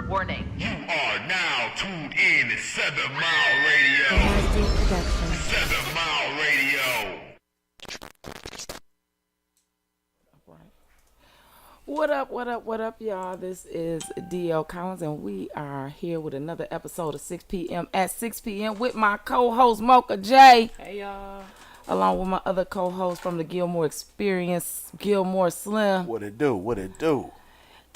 Warning. You are now tuned in to 7 Mile Radio. 7 Mile Radio. What up, y'all? This is D.L. Collins, and we are here with another episode of 6 p.m. at 6 p.m. with my co-host, Mocha J. Hey, y'all. Along with my other co-host from the Gilmore Experience, Gilmore Slim. What it do?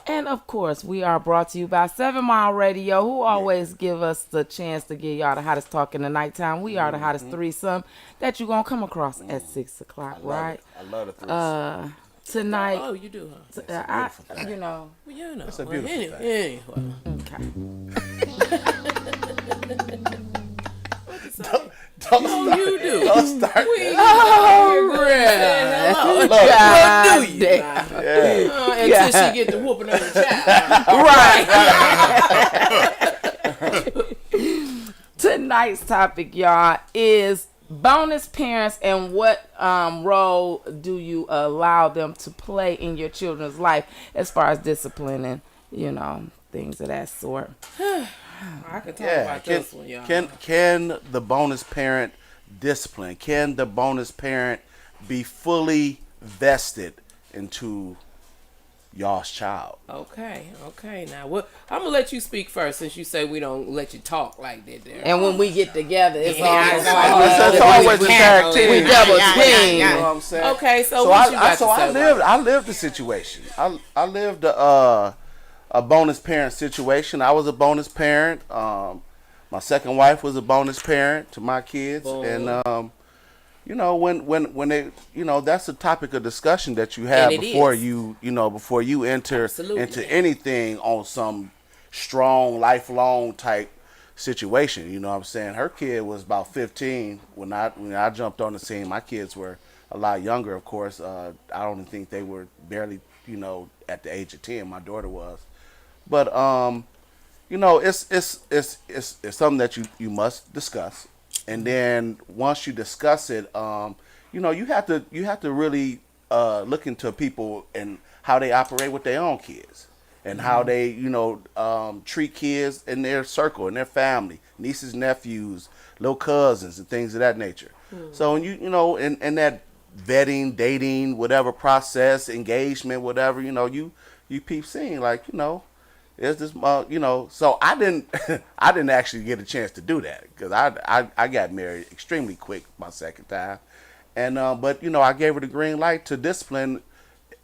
And, of course, we are brought to you by 7 Mile Radio, who always give us the chance to give y'all the hottest talk in the nighttime. We are the hottest threesome that you're going to come across at 6 o'clock, right? I love the threesome. Tonight. Oh, you do, huh? You know. Well, you know. It's a beautiful thing. Anyway. Okay. Don't Oh, start. you do. Don't start. Oh, really? Hello. God What do you? damn. Until she get the whooping on the child. Right. Tonight's topic, y'all, is bonus parents and what role do you allow them to play in your children's life as far as discipline and, you know, things of that sort. I can talk about this one, y'all. Can the bonus parent discipline? Can the bonus parent be fully vested into y'all's child? Okay. Now, what? I'm gonna let you speak first, since you say we don't let you talk like that. There. And when we get together, it's almost It's always a tag team. we double team. You know what I'm saying? Okay, so what you got to say? I lived the situation. I lived a bonus parent situation. I was a bonus parent. My second wife was a bonus parent to my kids. Boom. And you know, when they, you know, that's a topic of discussion that you have before you enter into anything on some strong, lifelong type situation. You know what I'm saying? Her kid was about 15 when I jumped on the scene. My kids were a lot younger, of course. I don't think they were barely, you know, at the age of 10. My daughter was. But you know, it's something that you must discuss, and then once you discuss it, you know, you have to really look into people and how they operate with their own kids, and how they, you know, treat kids in their circle, in their family, nieces, nephews, little cousins, and things of that nature. So when you know, in that vetting, dating, whatever process, engagement, whatever, you know, you peep seeing, like, you know, there's this, you know, so I didn't actually get a chance to do that, because I got married extremely quick my second time, and but you know, I gave her the green light to discipline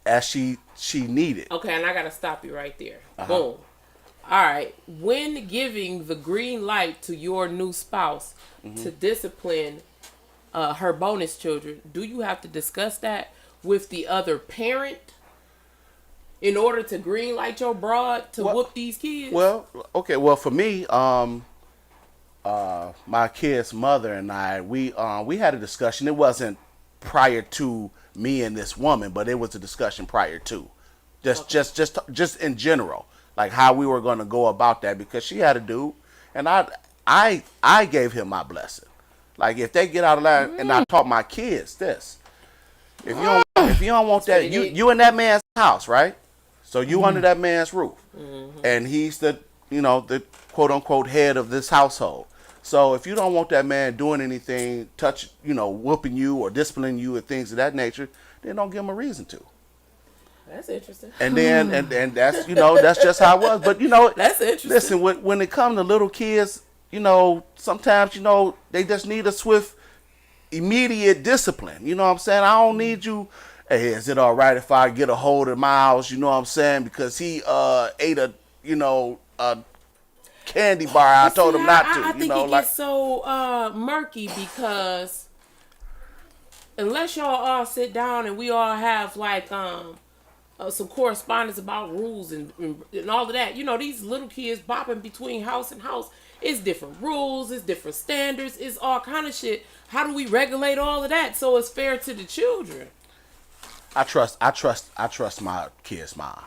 as she needed. Okay, and I gotta stop you right there. Boom. All right. When giving the green light to your new spouse to discipline her bonus children, do you have to discuss that with the other parent in order to green light your broad to whoop these kids? Well, okay. Well, for me, my kid's mother and I, we had a discussion. It wasn't prior to me and this woman, but it was a discussion prior to, just in general, like how we were going to go about that, because she had a dude, and I gave him my blessing. Like, if they get out of line, and I taught my kids this: if you don't want that, you in that man's house, right? So you under that man's roof, and he's the quote unquote head of this household. So if you don't want that man doing anything, whooping you or disciplining you or things of that nature, then don't give him a reason to. That's interesting. And then and that's that's just how it was. But that's interesting. Listen, when it comes to little kids, sometimes they just need a swift, immediate discipline. You know what I'm saying? I don't need you. Hey, is it all right if I get a hold of Miles? You know what I'm saying? Because he ate a candy bar. I told him not to. I think it gets so murky, because unless y'all all sit down and we all have some correspondence about rules and all of that, these little kids bopping between house and house. It's different rules, it's different standards, it's all kind of shit. How do we regulate all of that so it's fair to the children? I trust my kid's mom.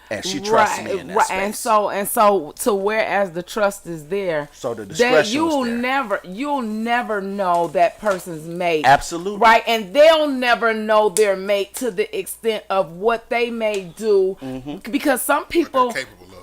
and she trusts me in that space. And so to whereas the trust is there, So the that discretion was there. you'll never know that person's mate. Absolutely. Right, and they'll never know their mate to the extent of what they may do, because some people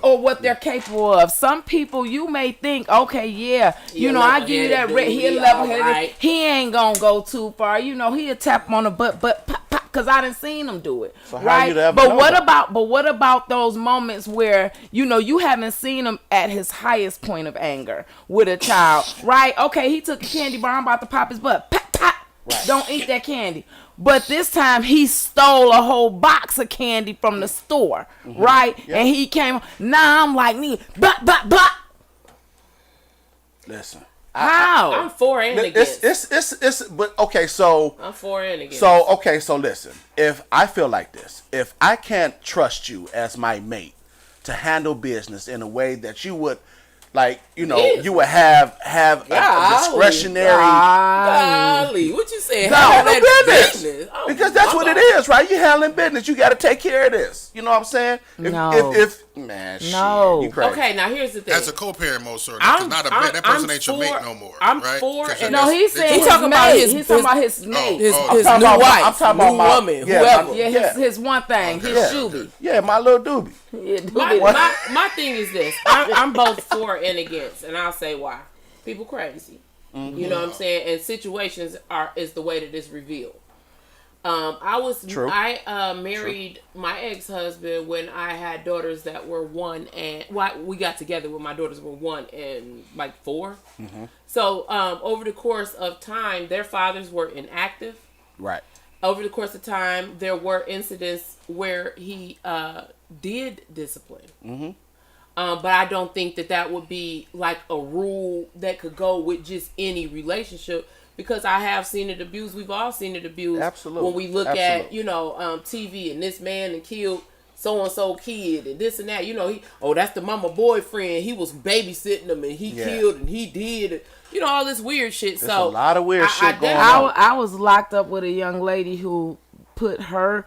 or what they're capable of. Some people you may think, okay, you know, I give you that he level-headed. Right. He ain't gonna go too far. You know, he'll tap on the butt, pop, pop, because I done seen him do it. So right? But what about those moments where, you know, you haven't seen him at his highest point of anger with a child, right? Okay, he took a candy bar, I'm about to pop his butt. Pop, pop. Right. Don't eat that candy. But this time he stole a whole box of candy from the store, right? Yep. And he came. Now I'm like, but. Listen, how? I'm for and against. It's. But okay, so I'm for and against. So okay, so listen. If I feel like this, if I can't trust you as my mate to handle business in a way that you would. Like, you know, you would have a discretionary. Golly, what you saying? Business. Because that's what it is, right? You handling business. You got to take care of this. You know what I'm saying? If man, shit, you crazy. Okay, now here's the thing. As a co-parent, most certainly. That person ain't your mate no more. I'm right? for. No, he's saying he's talking about his mate, his new wife. I'm talking about my woman, whoever. His one thing, his doobie. Yeah, my little doobie. My thing is this. I'm both for and against, and I'll say why. People crazy. You know what I'm saying? And situations is the way that it's revealed. I married my ex-husband when I had daughters that were 1 and we got together when my daughters were 1 and like 4. So over the course of time, their fathers were inactive. Right. Over the course of time, there were incidents where he did discipline. But I don't think that would be like a rule that could go with just any relationship, because I have seen it abused. We've all seen it abused. Absolutely. When we look at, you know, TV and this man and killed so-and-so kid and this and that, you know, that's the mama boyfriend. He was babysitting them and he killed and he did, you know, all this weird shit. There's a lot of weird shit going on. I was locked up with a young lady who put her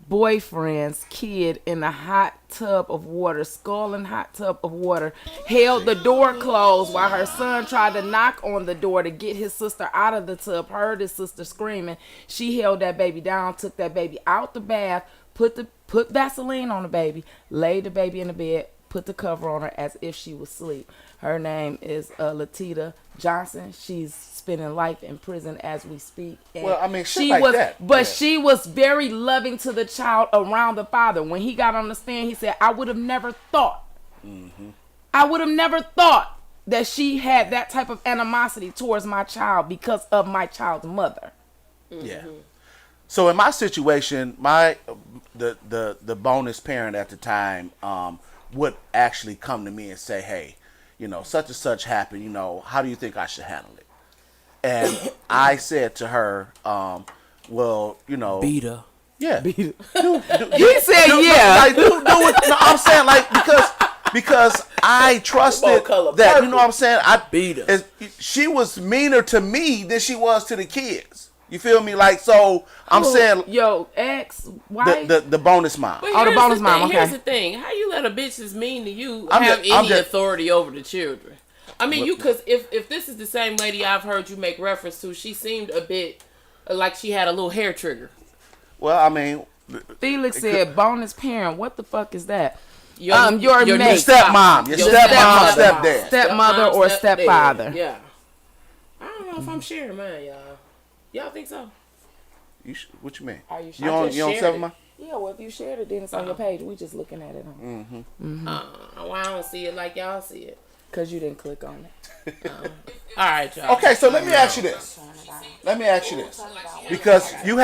boyfriend's kid in a hot tub of water, scalding hot tub of water, held the door closed while her son tried to knock on the door to get his sister out of the tub, heard his sister screaming. She held that baby down, took that baby out the bath, put Vaseline on the baby, laid the baby in the bed, put the cover on her as if she was asleep. Her name is Latita Johnson. She's spending life in prison as we speak. And well, I mean, she was very loving to the child around the father. When he got on the stand, he said, I would have never thought that she had that type of animosity towards my child because of my child's mother. Yeah. So in my situation, the bonus parent at the time would actually come to me and say, hey, you know, such and such happened, you know, how do you think I should handle it? And I said to her, well, you know, beat her. Yeah. Beat her. He said, yeah. I'm saying, like, because I trusted that, you know what I'm saying? I beat her. She was meaner to me than she was to the kids. You feel me? Like, so I'm saying, yo, ex-wife, the bonus mom. The bonus mom. Okay. Here's the thing: how you let a bitch that's mean to you have any authority over the children? I mean, because if this is the same lady I've heard you make reference to, she seemed a bit like she had a little hair trigger. Well, I mean, Felix said, "Bonus parent, what the fuck is that?" Your stepmom, your stepdad, stepmother, or stepfather. Yeah. I don't know if I'm sharing mine, y'all. Y'all think so? What you mean? Are you sure? You on 7 mile? Yeah, well, if you shared it, then it's on your page. We just looking at it. Well, I don't see it like y'all see it. Because you didn't click on it. All right, y'all. Okay, so let me ask you this. Because you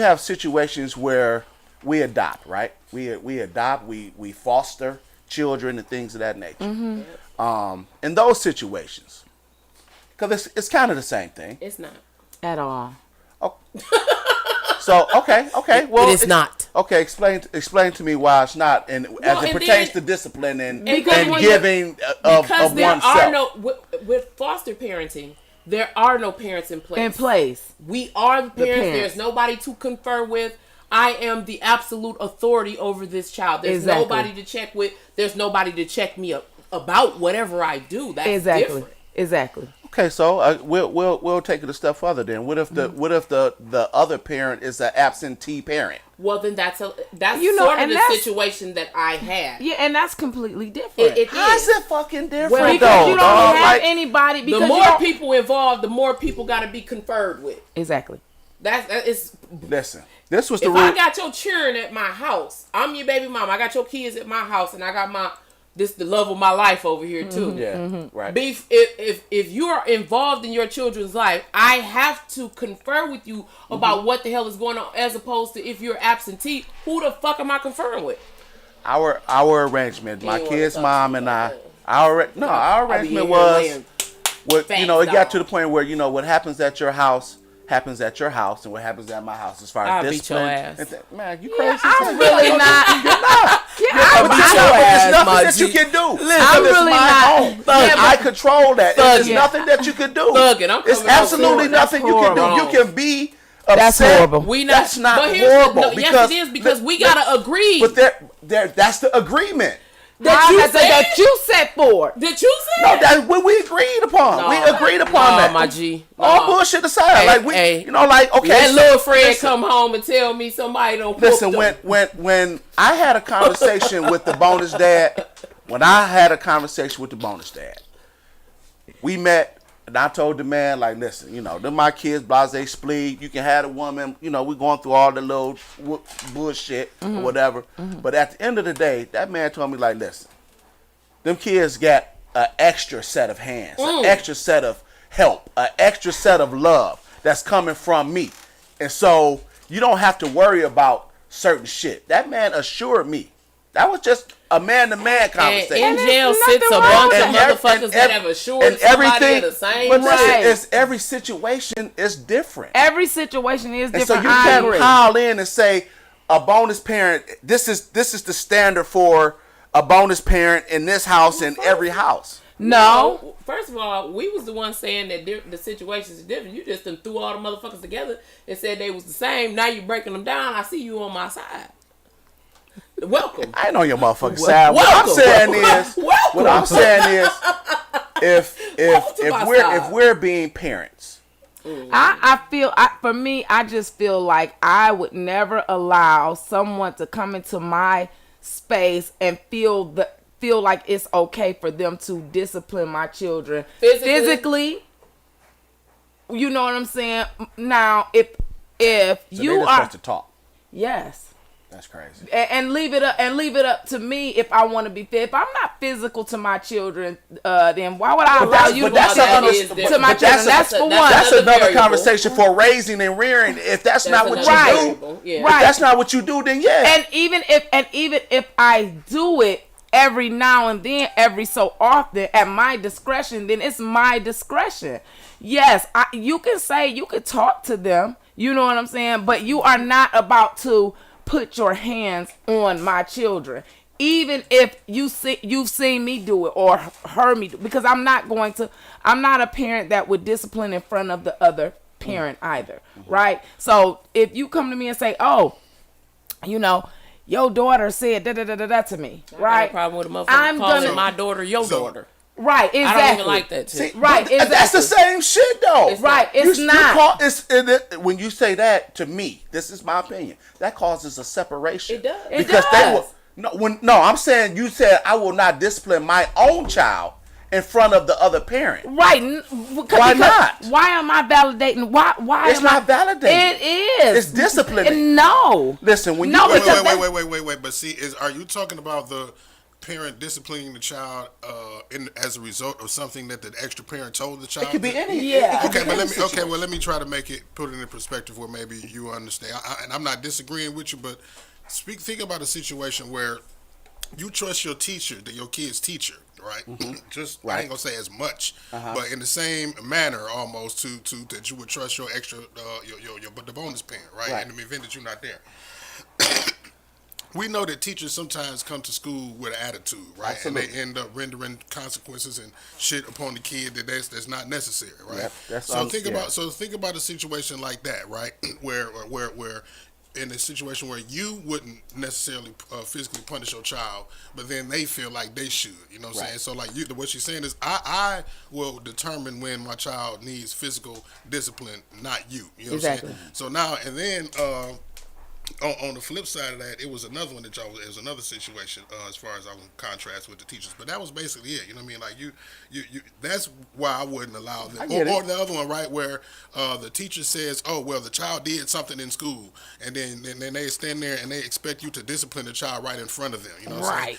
have situations where we adopt, right? We adopt, we foster children and things of that nature. In those situations, because it's kind of the same thing. It's not at all. Oh. So okay. Well, it is not. Okay, explain to me why it's not, and as it pertains to discipline and giving of oneself. With foster parenting, there are no parents in place. In place, we are the parents. There's nobody to confer with. I am the absolute authority over this child. There's nobody to check with. There's nobody to check me up about whatever I do. That's different. Exactly. Okay, so we'll take it a step further. Then, what if the other parent is an absentee parent? Well, then that's sort of the situation that I had. Yeah, and that's completely different. How's it fucking different? Well, because you don't have anybody. Because the more people involved, the more people got to be conferred with. Exactly. Listen. This was the rule. If I got your children at my house, I'm your baby mama. I got your kids at my house, and I got the love of my life over here too. Right. If you are involved in your children's life, I have to confer with you about what the hell is going on, as opposed to if you're absentee, who the fuck am I conferring with? Our arrangement, my kid's mom and our arrangement was, it got to the point where what happens at your house happens at your house, and what happens at my house as far as discipline. Man, you crazy? I'm really not. You're not. I'll beat your ass. There's nothing that you can do. I'm really not. I control that. There's nothing that you can do. It's absolutely nothing you can do. You can be upset. That's horrible. That's not horrible. Yes, it is, because we gotta agree. But that's the agreement. That you set for. That you said? No, that's what we agreed upon. We agreed upon that. My G. All bullshit aside. okay. That little friend come home and tell me somebody don't listen, when I had a conversation with the bonus dad, we met, and I told the man, listen, they're my kids, blase spleed. You can have a woman, we going through all the little bullshit or whatever. But at the end of the day, that man told me, listen, them kids got an extra set of hands, an extra set of help, an extra set of love that's coming from me. And so you don't have to worry about certain shit. That man assured me. That was just a man-to-man conversation. And in jail sits a bunch of motherfuckers that have assured somebody the same. But listen, every situation is different. Every situation is different. And so you can't pile in and say a bonus parent. This is the standard for a bonus parent in this house in every house. No. First of all, we was the ones saying that the situations are different. You just done threw all the motherfuckers together and said they was the same. Now you breaking them down. I see you on my side. Welcome. I ain't on your motherfucking side. What I'm saying is, if we're being parents, for me, I just feel like I would never allow someone to come into my space and feel like it's okay for them to discipline my children physically. You know what I'm saying? Now, if you are supposed to talk, yes. That's crazy. And leave it up to me if I want to be fit. If I'm not physical to my children, then why would I allow you to be to my children? That's for one. That's another conversation for raising and rearing. If that's not what you do, if that's not what you do, then yeah. And even if I do it every now and then, every so often at my discretion, then it's my discretion. Yes, you can talk to them. You know what I'm saying? But you are not about to put your hands on my children, even if you've seen me do it or heard me do, because I'm not a parent that would discipline in front of the other parent either, right? So if you come to me and say, oh, your daughter said da to me, right? I got a problem with a motherfucker calling my daughter your daughter. Right, exactly. I don't even like that shit. Right, exactly. That's the same shit, though. It's not. When you say that to me, this is my opinion. That causes a separation. It does. Because I'm saying you said I will not discipline my own child in front of the other parent. Right. Why not? Why am I validating? Why? It's not validating. It is. It's disciplining. No. Listen, when wait. But see, are you talking about the parent disciplining the child as a result of something that the extra parent told the child? It could be any. Yeah. Let me try to put it in perspective where maybe you understand. And I'm not disagreeing with you, but think about a situation where you trust your teacher, your kid's teacher, right? Mm-hmm. I ain't gonna say as much, but in the same manner almost to that you would trust your extra the bonus parent, right? In the event that you're not there. We know that teachers sometimes come to school with an attitude, right? Absolutely. And they end up rendering consequences and shit upon the kid that's not necessary, right? Yep, think about a situation like that, right? where in a situation where you wouldn't necessarily physically punish your child, but then they feel like they should. You know what I'm saying? So like what she's saying is, I will determine when my child needs physical discipline, not you. You know what I'm saying? So now and then. On the flip side of that, it was another one that it was another situation as far as I was in contrast with the teachers. But that was basically it. You know what I mean? Like you that's why I wouldn't allow them. Or the other one, right, where the teacher says, "Oh, well, the child did something in school," and then they stand there and they expect you to discipline the child right in front of them. You know what I'm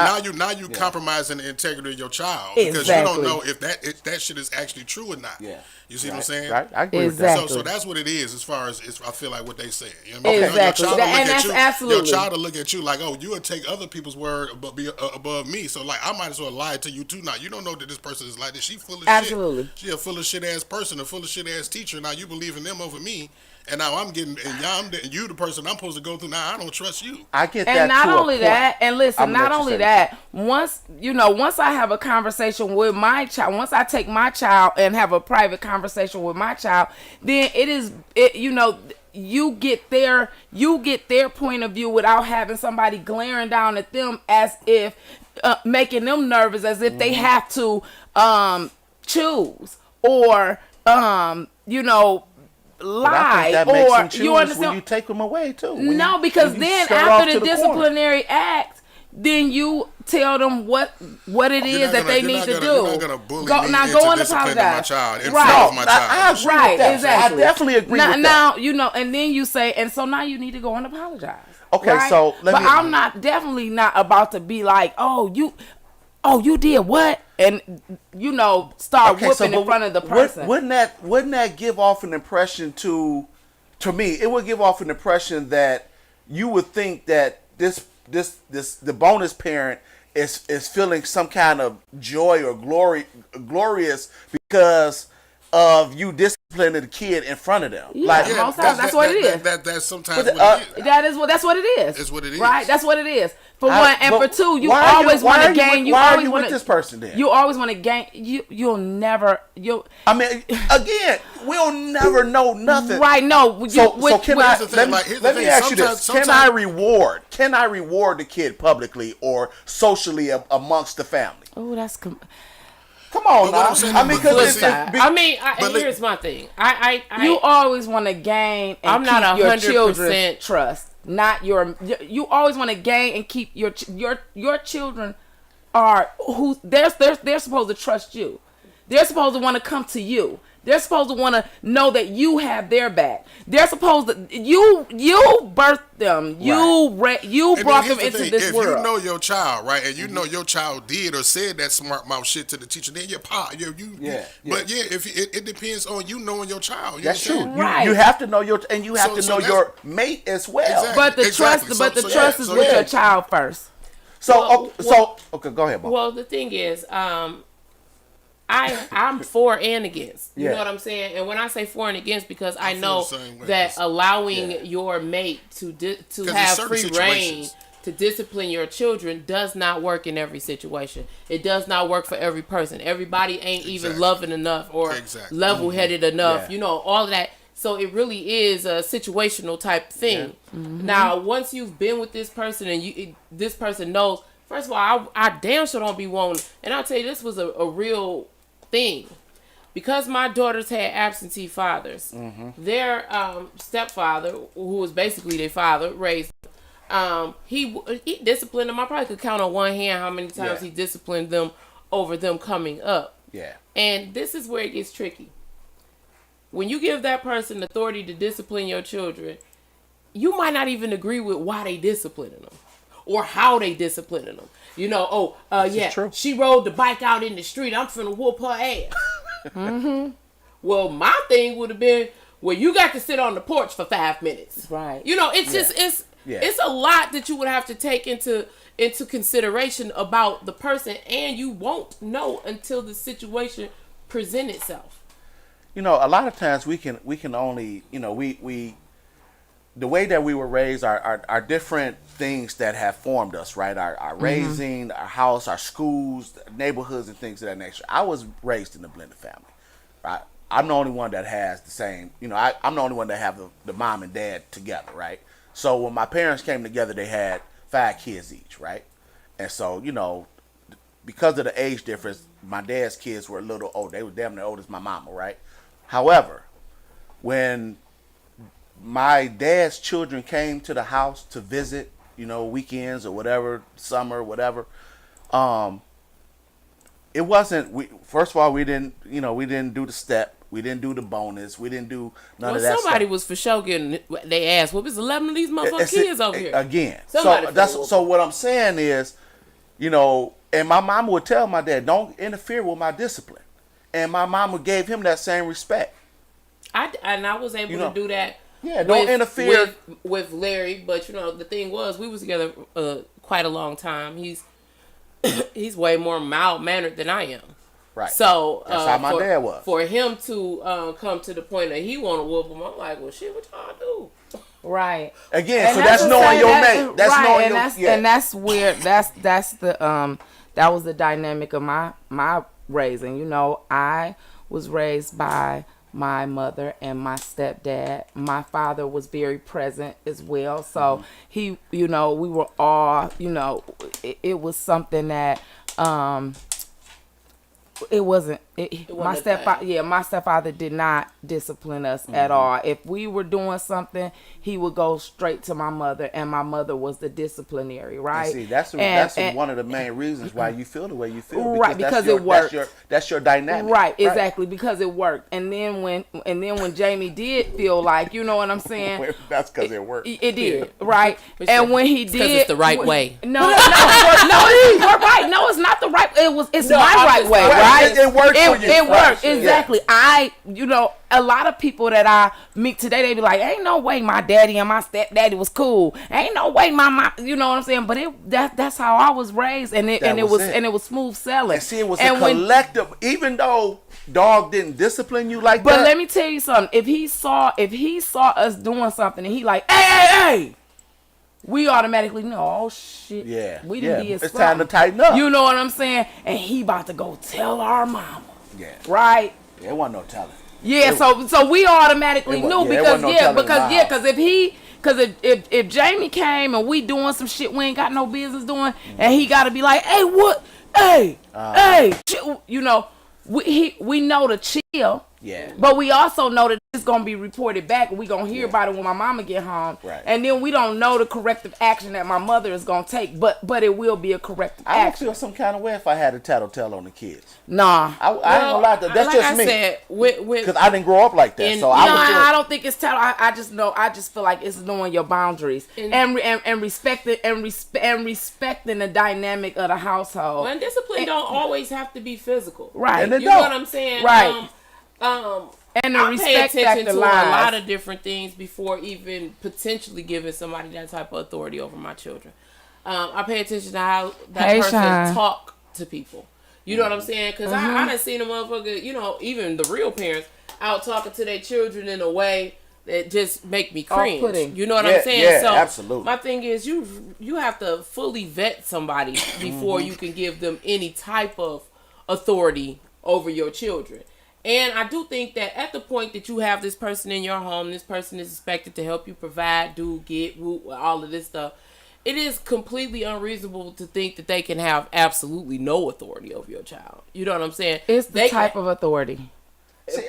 saying? Now you compromising the integrity of your child because you don't know if that shit is actually true or not. Yeah. You see what I'm saying? Right. I agree with that. So that's what it is as far as I feel like what they say. You know what I mean? Exactly. Your child will look at you like, oh, you would take other people's word but be above me. So like, I might as well lie to you too. Now you don't know that this person is like this. She full of shit. She a full of shit ass person, a full of shit ass teacher. Now you believe in them over me, and now I'm getting and you the person I'm supposed to go through. Now I don't trust you. I get that. And not only that, and listen, not only that. Once I have a conversation with my child, once I take my child and have a private conversation with my child, then you get their point of view without having somebody glaring down at them as if making them nervous, as if they have to choose or lie, or you understand when you take them away too. No, because then after the disciplinary act, then you tell them what it is that they need to do. You're not gonna bully me go and apologize. My child in right. front of my child. I agree with that. Exactly. I definitely agree with that. Now and then you say, and so now you need to go and apologize. Okay, right? so I'm definitely not about to be like, oh you did what, and start whooping in front of the person. Wouldn't that give off an impression to me? It would give off an impression that you would think that the bonus parent is feeling some kind of joy or glorious because of you disciplining the kid in front of them. Most times that's what it is. That's sometimes what it is. That's what it is. It's what it is. Right? That's what it is. For one, and for two, you always want to gain. Why are you with this person then? You always want to gain. You'll never. I mean, again, we'll never know nothing. Right? No. So can I? Let me ask you this: Can I reward the kid publicly or socially amongst the family? Oh, that's. Come on now. Here's my thing. You always want to gain and I'm not keep your children's trust. Not you always want to gain and keep your children are who they're supposed to trust you. They're supposed to want to come to you. They're supposed to want to know that you have their back. They're supposed to you birthed them. You brought them into this world. If you know your child, right, and you know your child did or said that smart mouth shit to the teacher, then But if it depends on you knowing your child. That's true. Right. You have to know your your mate as well. Exactly. But the trust is with your child first. Okay, go ahead, Mom. Well, the thing is, I'm for and against. You know what I'm saying? And when I say for and against, because I know that allowing your mate to have free reign to discipline your children does not work in every situation. It does not work for every person. Everybody ain't even loving enough or level-headed enough. Yeah. All of that. So it really is a situational type thing. Yeah. Mm-hmm. Now, once you've been with this person and this person knows, first of all, I damn sure don't be wanting, and I'll tell you, this was a real thing. Because my daughters had absentee fathers, their stepfather, who was basically their father, raised he disciplined them. I probably could count on one hand how many times he disciplined them over them coming up. Yeah. And this is where it gets tricky. When you give that person authority to discipline your children, you might not even agree with why they disciplining them or how they disciplining them. She rode the bike out in the street. I'm finna whoop her ass. Well, my thing would have been, well, you got to sit on the porch for 5 minutes. Right. It's a lot that you would have to take into consideration about the person, and you won't know until the situation present itself. A lot of times we can only, we the way that we were raised are different things that have formed us, right? Our raising, our house, our schools, neighborhoods, and things of that nature. I was raised in a blended family, right? I'm the only one that has the same, I'm the only one that have the mom and dad together, right? So when my parents came together, they had 5 kids each, right? And so, because of the age difference, my dad's kids were a little old. They were damn near old as my mama, right? However, when my dad's children came to the house to visit, weekends or whatever, summer, whatever, it wasn't. First of all, we didn't do the step. We didn't do the bonus. We didn't do none of that somebody stuff. was for sure getting they ass whooped. It's 11 of these motherfucking kids over here. Again. Somebody So what I'm saying is, and my mama would tell my dad, don't interfere with my discipline. And my mama gave him that same respect. I was able to do that. Yeah, don't interfere with Larry. But the thing was, we was together quite a long time. He's way more mild mannered than I am. Right. So that's how my dad was. For him to come to the point that he want to whoop him, I'm like, well, shit, what y'all do? Right. Again, And so that's knowing your mate. That's right, knowing and your that's, and that's where that's the that was the dynamic of my raising. I was raised by my mother and my stepdad. My father was very present as well. So he, we were all, it was something that it wasn't my stepfather did not discipline us at all. If we were doing something, he would go straight to my mother, and my mother was the disciplinary, right? And see, that's one of the main reasons why you feel the way you feel, right? Because it worked. That's your dynamic, right? Exactly, because it worked. And then when Jamie did feel like, you know what I'm saying? That's because it worked. It did, right? And when he did, because it's the right way. No, you're right. No, it's not the right. It's my right way, right? It worked for you. It worked, Yeah. exactly. A lot of people that I meet today, they be like, ain't no way my daddy and my stepdaddy was cool. Ain't no way my mom, you know what I'm saying? But that's how I was raised, and it was smooth sailing. And see, it was a collective, even though dog didn't discipline you like that. But let me tell you something. If he saw us doing something and he like, hey, we automatically know, oh shit, we didn't did it's something. time to tighten up. You know what I'm saying? And he about to go tell our mama. Yeah. Right? There wasn't no telling. Yeah, so we automatically knew because if Jamie came and we doing some shit we ain't got no business doing, and he got to be like, hey, what? Hey, we know to chill. Yeah. But we also know that it's gonna be reported back, and we gonna hear about it when my mama get home. Right. And then we don't know the corrective action that my mother is gonna take, but it will be a corrective I would action. feel some kind of way if I had a tattletale on the kids. Nah. I ain't gonna lie to that's like just I me. said, because I didn't grow up like that. So I don't think it's tattle. I just feel like it's knowing your boundaries and respecting the dynamic of the household. Well, and discipline don't always have to be physical. Right. And You know what I'm saying? Right. And I pay attention to a lot of different things before even potentially giving somebody that type of authority over my children. I pay attention to how that person talk to people. You know what I'm saying? Because I done seen a motherfucker, even the real parents, out talking to their children in a way that just make me cringe. Off-putting. You know what I'm saying? Yeah, so absolutely. my thing is you have to fully vet somebody before you can give them any type of authority over your children. And I do think that at the point that you have this person in your home, this person is expected to help you provide, all of this stuff. It is completely unreasonable to think that they can have absolutely no authority over your child. You know what I'm saying? It's the type of authority. See,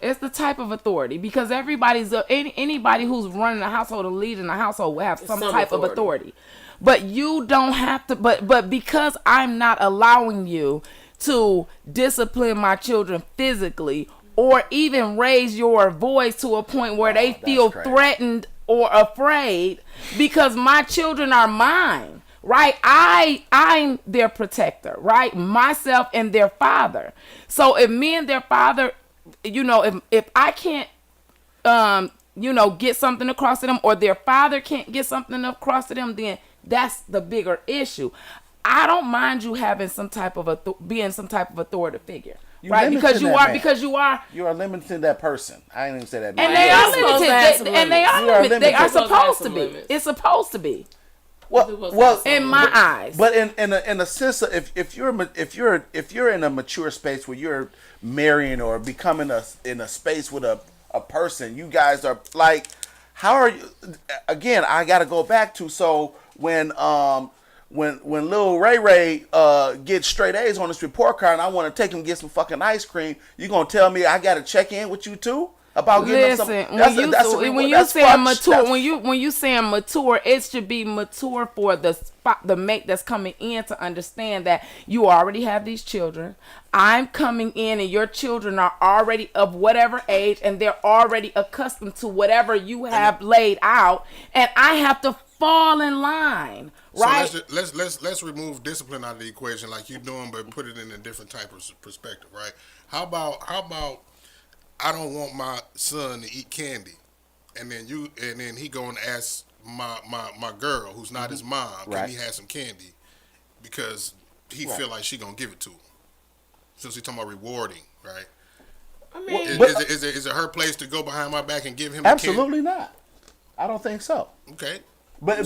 it's the type of authority because anybody who's running a household or leading a household will have some type of authority. But you don't have to. But because I'm not allowing you to discipline my children physically or even raise your voice to a point where they feel threatened or afraid, because my children are mine, right? I'm their protector, right? Myself and their father. So if me and their father, if I can't get something across to them, or their father can't get something across to them, then that's the bigger issue. I don't mind you having some type of being some type of authority figure, right? Because you are limiting that person. I ain't even say that. And they are limited. They are supposed to be. It's supposed to be. Well, in my eyes. But in a sense of if you're in a mature space where you're marrying or becoming in a space with a person, you guys are like, how are you? Again, I got to go back to when Lil Ray gets straight A's on his report card, and I want to take him get some fucking ice cream, you gonna tell me I got to check in with you too? About getting some. When you saying mature, when you saying mature, it should be mature for the mate that's coming in to understand that you already have these children. I'm coming in, and your children are already of whatever age, and they're already accustomed to whatever you have laid out, and I have to fall in line. Right. So let's remove discipline out of the equation like you're doing, but put it in a different type of perspective, right? How about I don't want my son to eat candy, and then he go and ask my girl who's not his mom, can he have some candy, because he feel like she gonna give it to him. Since he's talking about rewarding, right? I mean, is it her place to go behind my back and give him absolutely not. I don't think so. Okay. But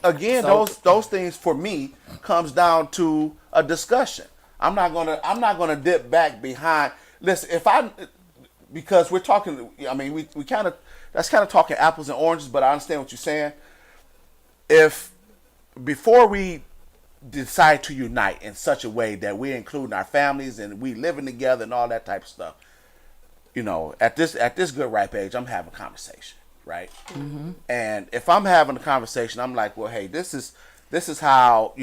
again, those things for me comes down to a discussion. I'm not gonna dip back behind. Listen, because we're talking. I mean, we kind of that's kind of talking apples and oranges. But I understand what you're saying. If before we decide to unite in such a way that we're including our families and we living together and all that type of stuff, at this good ripe age, I'm having a conversation. Right. Mm-hmm. And if I'm having a conversation, I'm like, well, hey, this is how,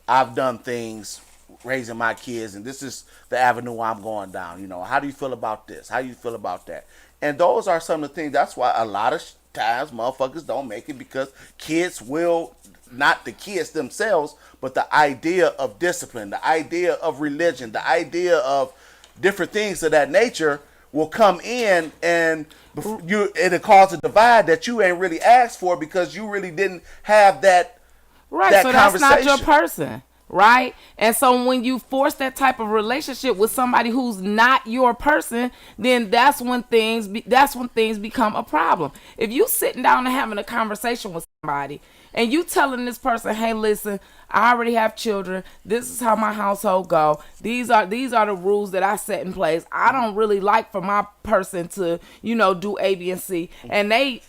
I've done things raising my kids, and this is the avenue I'm going down. How do you feel about this? How do you feel about that? And those are some of the things. That's why a lot of times motherfuckers don't make it, because kids will, not the kids themselves, but the idea of discipline, the idea of religion, the idea of different things of that nature will come in, and it'll cause a divide that you ain't really asked for, because you really didn't have that so that's not your person, right? And so when you force that type of relationship with somebody who's not your person, then that's when things become a problem. If you sitting down and having a conversation with somebody, and you telling this person, hey, listen, I already have children. This is how my household go. These are the rules that I set in place. I don't really like for my person to, do A, B, and C. And they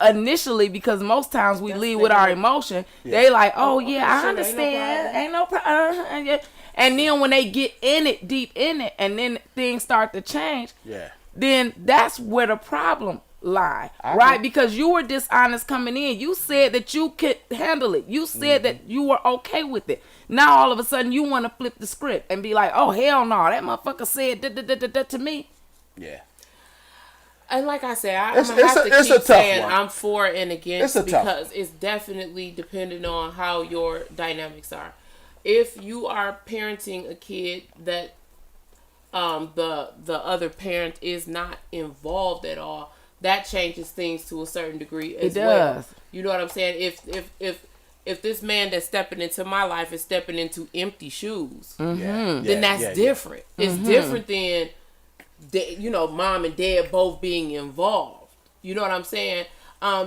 initially, because most times we lead with our emotion, they like, oh yeah, I understand. Ain't no problem. And then when they get deep in it, and then things start to change, then that's where the problem lie, right? Because you were dishonest coming in. You said that you could handle it. You said that you were okay with it. Now all of a sudden you want to flip the script and be like, oh hell no, that motherfucker said to me. Yeah. And like I said, I'm gonna have to keep saying I'm for and against, because it's definitely dependent on how your dynamics are. If you are parenting a kid that the other parent is not involved at all, that changes things to a certain degree as well. You know what I'm saying? If this man that's stepping into my life is stepping into empty shoes, then that's different. It's different than mom and dad both being involved. You know what I'm saying?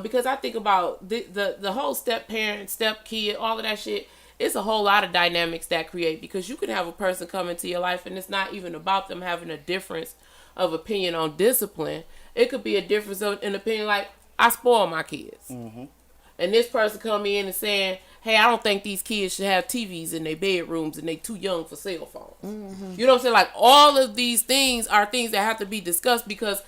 Because I think about the whole step parent, step kid, all of that shit. It's a whole lot of dynamics that create, because you can have a person come into your life and it's not even about them having a difference of opinion on discipline. It could be a difference in opinion, like, I spoil my kids. Mm-hmm. And this person come in and saying, hey, I don't think these kids should have TVs in their bedrooms and they too young for cell phones. Mm-hmm. You know what I'm saying? Like, all of these things are things that have to be discussed, because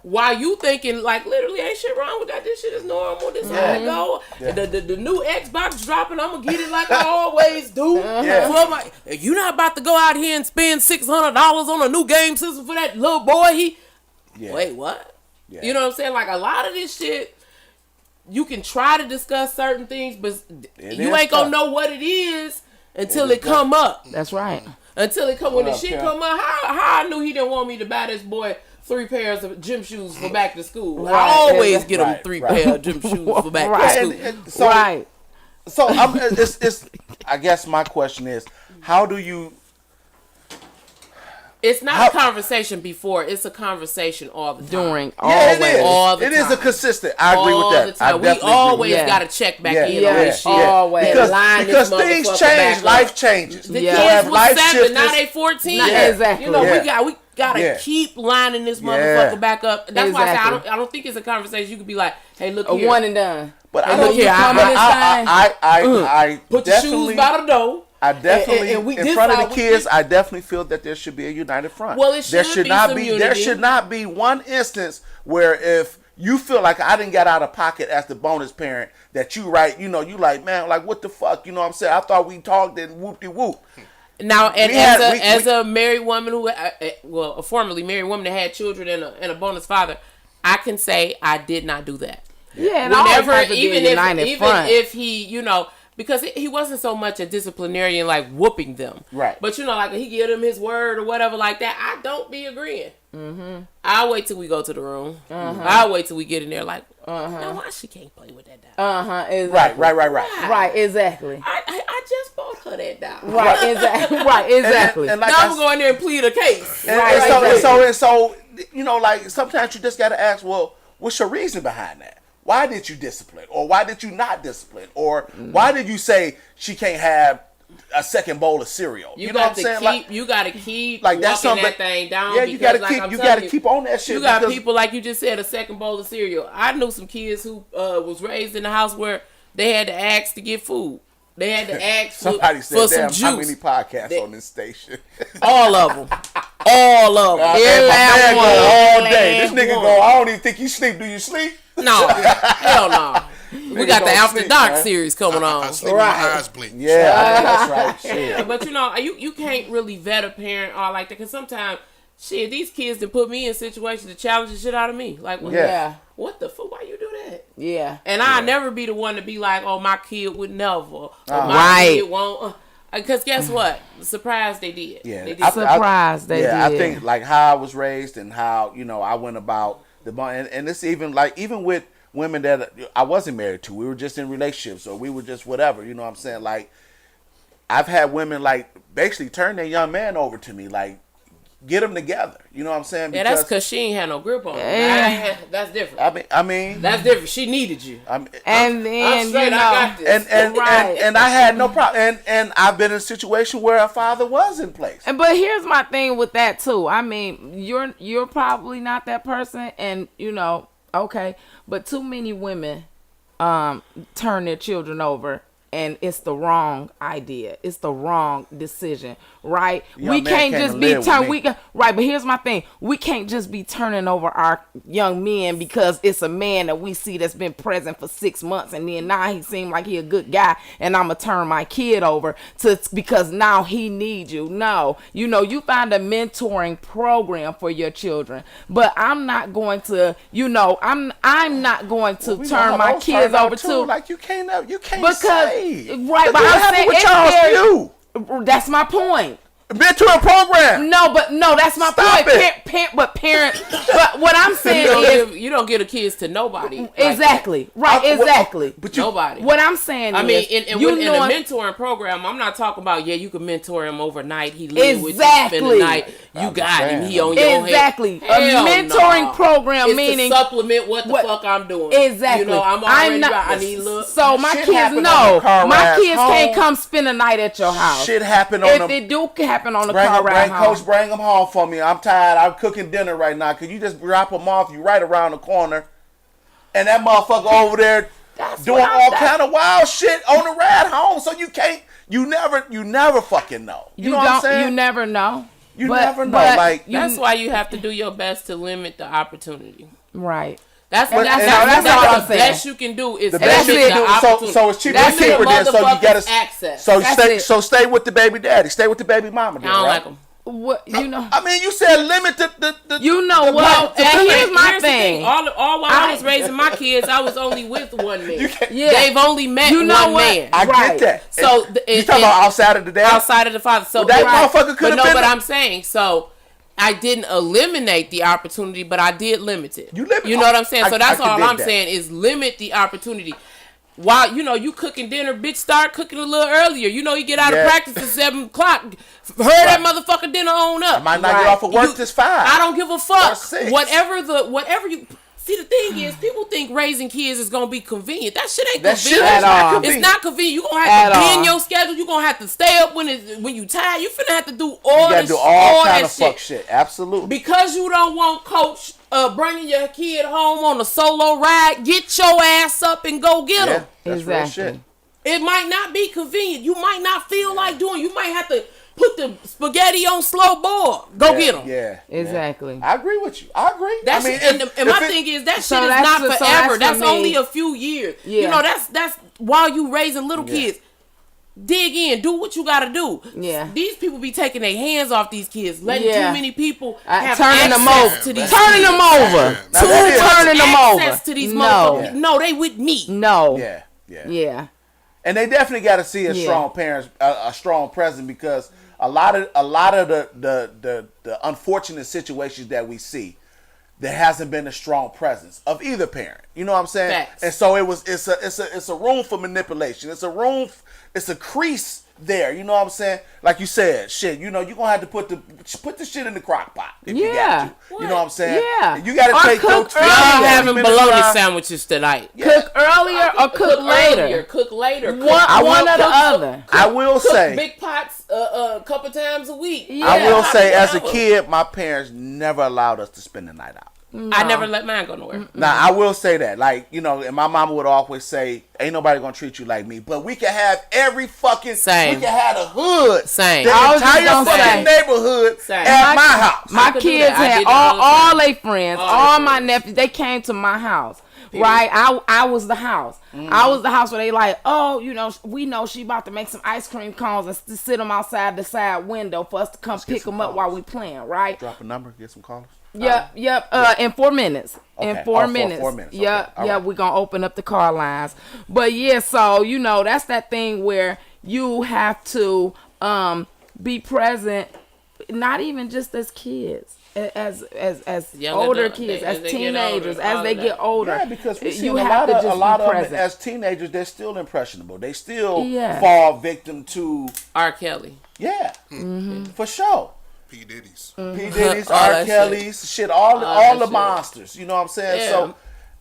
while you thinking, like, literally ain't shit wrong with that. This shit is normal. This is how it go. Yeah. The new Xbox dropping, I'm going to get it like I always do. You're not about to go out here and spend $600 on a new game system for that little boy. Wait, what? Yeah. You know what I'm saying? Like, a lot of this shit, you can try to discuss certain things, but you ain't gonna know what it is until it come up. That's right. Until it come, when the shit come up. How I knew he didn't want me to buy this boy 3 pairs of gym shoes for back to school. I always get him 3 pairs of gym shoes for back to school. So it's I guess my question is, how do you? It's not a conversation before. It's a conversation all the time. During, always. All the time. It is a consistent. I agree with that. We always got to check back in on this shit. Always. Because things change. Life changes. The kids was 7, now they 14. Exactly. You know, gotta keep lining this motherfucker back up. That's why I say I don't think it's a conversation you could be like, hey, look here. A one and done. But I look here. I put your shoes by the door. I definitely, in front of the kids, I definitely feel that there should be a united front. Well, it should there should not be one instance where if you feel like I didn't get out of pocket as the bonus parent, that you you like, man, like what the fuck, you know what I'm saying? I thought we talked and whoop-de-whoop. Now, and as a married woman who, a formerly married woman that had children and a bonus father, I can say I did not do that. Yeah, and whenever, even if he, because he wasn't so much a disciplinarian like whooping them, right? But like he give them his word or whatever like that. I don't be agreeing. I'll wait till we go to the room. I'll wait till we get in there. Like, now why she can't play with that doll? Exactly. Right, exactly. I just bought her that doll. Right, exactly. Right, exactly. And like now I'm going there and plead a case. So like sometimes you just gotta ask, well, what's your reason behind that? Why did you discipline? Or why did you not discipline? Or why did you say she can't have a second bowl of cereal? You know what I'm saying? You gotta keep like walking that thing down. Yeah, you gotta keep on that shit. You got people like you just said, a second bowl of cereal. I knew some kids who was raised in a house where they had to ask to get food. They had to ask Somebody said, for some juice. How many podcasts on this station? All of them. All of them. All day. This nigga go, I don't even think you sleep. Do you sleep? No. Hell no. We got the After Dark series coming on. I sleep with my eyes blink. Yeah, that's right. Shit. Yeah, but you can't really vet a parent or like that, because sometimes, shit, these kids that put me in situations to challenge the shit out of me. Like, what the fuck? Why you do that? Yeah. And I'll never be the one to be like, oh, my kid would never. Or my kid won't. Because guess what? Surprised they did. Yeah. They did. Surprised they did. Yeah, I think like how I was raised and how, I went about and it's even with women that I wasn't married to. We were just in relationships or we were just whatever, you know what I'm saying? Like, I've had women like basically turn their young man over to me, like, get them together. You know what I'm saying? Because, that's because she ain't had no grip on him. That's different. I mean, that's different. She needed you. I'm straight, I got this. And I had no problem. And I've been in a situation where a father was in place. But here's my thing with that too. I mean, you're probably not that person, and okay, but too many women turn their children over. And it's the wrong idea. It's the wrong decision, right? We can't just be right. But here's my thing: we can't just be turning over our young men because it's a man that we see that's been present for 6 months, and then now he seemed like he a good guy, and I'm gonna turn my kid over because now he needs you. No, you find a mentoring program for your children, but I'm not going to. I'm not going to turn my kids over to like you can't because. Say. Right, but I'm saying it's that's my point. Mentoring program. No, that's my point. But what I'm saying is you don't give the kids to nobody. Exactly. Exactly. But nobody. What I'm saying is, in a mentoring program, I'm not talking about you can mentor him overnight. He live with you, spend the night. You got him. He on your head. Exactly. A mentoring program it's meaning to supplement what the fuck I'm doing. Exactly. I'm already I need look. So my kids my kids can't come spend a night at your house. Shit happen on if it do happen on the car ride home. Coach, bring them home for me. I'm tired. I'm cooking dinner right now. Could you just drop them off? You right around the corner, and that motherfucker over there doing all kind of wild shit on the ride home. So you can't. You never fucking know. You know what I'm saying? You never know. You never know. Like that's why you have to do your best to limit the opportunity. Right. That's what I'm saying. The best you can do is so it's cheaper to keep her there. So you gotta access. So stay with the baby daddy. Stay with the baby mama. I don't like them. What I mean, you said limit the and here's my thing. All while I was raising my kids, I was only with one man. They've only met one man. I get that. So you talking about outside of the dad, outside of the father. So that motherfucker could have been. But I'm saying so. I didn't eliminate the opportunity, but I did limit it. You know what I'm saying? So that's all I'm saying is limit the opportunity. While, you cooking dinner, bitch, start cooking a little earlier. You get out of practice at 7 o'clock. Hurry that motherfucking dinner on up. I might not get off of work till 5. I don't give a fuck. Whatever you See, the thing is, people think raising kids is gonna be convenient. That shit ain't That convenient. shit at all. It's not convenient. You gonna have to At be all. in your schedule. You gonna have to stay up when you tired. You finna have to do all You gotta this, do all kind that of fuck shit. Absolutely. because you don't want coach bringing your kid home on a solo ride. Get your ass up and go get Yeah, him. that's real Exactly. shit. It might not be convenient. You might not feel like doing. You might have to put the spaghetti on slow boil. Go get them. Yeah. Exactly. I agree with you. I agree. That's I mean, and my thing is that So shit is that's not the- so forever. that's for That's me. only a few years. Yeah. You know, that's while you raising little kids. Dig in, do what you gotta do. Yeah. These people be taking their hands off these kids, letting Yeah. too many people have turning them access over. to these Turning them over. Yeah. Now, that is- Turning them over. access to these No. motherfuckers. No, they with me. No. Yeah. Yeah. Yeah. And they definitely got to see a Yeah. strong parents, a strong presence, because a lot of the unfortunate situations that we see, there hasn't been a strong presence of either parent. You know what I'm saying? Facts. And so it's a room for manipulation. It's a crease there. You know what I'm saying? Like you said, shit. You know, you're gonna have to put the shit in the crock pot if you Yeah. got to. You know what I'm saying? Yeah. You got Or to take cook those early. Y'all 20 having minutes bologna drive. sandwiches tonight. Cook earlier or cook later. earlier, cook later. Cook, One or the cook- other. I will cook say. big pots a couple times a week. Yeah. I will say, Yeah. as a kid, my parents never allowed us to spend the night out. I never let mine go nowhere. Now, I will say that, like, you know, and my mama would always say, ain't nobody gonna treat you like me, but we can have every fucking, Same. we can have the hood, Same. the I was just entire gonna fucking say. neighborhood Same. at my house. My could do kids that. I had did that all the time. all their friends, All all their my friends. nephews. They came to my house, right? I was the house. I was the house where they like, oh, you know, we know she about to make some ice cream cones and sit them outside the side window for us to come pick some them up calls. while we playing, right? Drop a number, get some callers. Yep. In 4 minutes. In Okay. 4 Oh, minutes. 4 minutes. Yep. Okay. All Yep. right. We're gonna open up the car lines. But yeah, so you know, that's that thing where you have to be present, not even just as kids, as Young older adult- kids, they- as as they get teenagers, older, as all they of get that. older. Yeah, because we see you a have lot to of just a lot be of them present. as teenagers, they're still impressionable. They still Yeah. fall victim to R. Kelly. for sure. P. Diddy's. P. Diddy's, All R. that Kelly's, shit, all that the shit. monsters. You know what I'm saying? Yeah. So